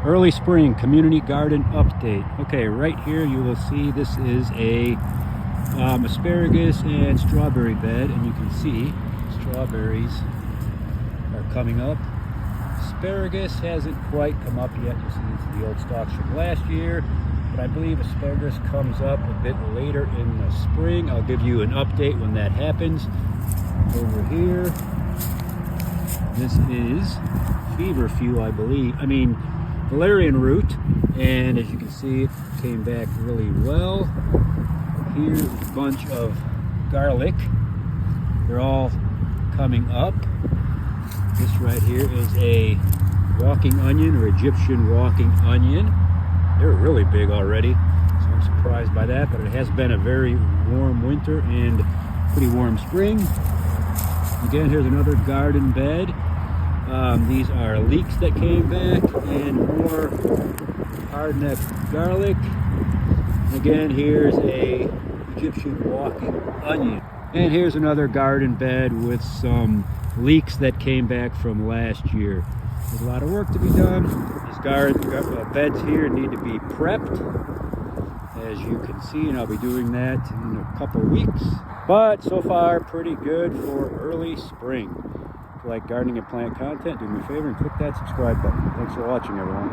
Early spring community garden update. Okay, right here you will see this is a asparagus and strawberry bed, and you can see strawberries are coming up. Asparagus hasn't quite come up yet. You see it's the old stalks from last year, but I believe asparagus comes up a bit later in the spring. I'll give you an update when that happens. Over here, this is feverfew, valerian root, and as you can see, it came back really well. Here's a bunch of garlic. They're all coming up. This right here is a walking onion, or Egyptian walking onion. They're really big already, so I'm surprised by that, but it has been a very warm winter and pretty warm spring. Again, here's another garden bed. These are leeks that came back, and more hardneck garlic. Again, here's a Egyptian walking onion. And here's another garden bed with some leeks that came back from last year. There's a lot of work to be done. These beds here need to be prepped, as you can see, and I'll be doing that in a couple weeks. But so far, pretty good for early spring. If you like gardening and plant content, do me a favor and click that subscribe button. Thanks for watching, everyone.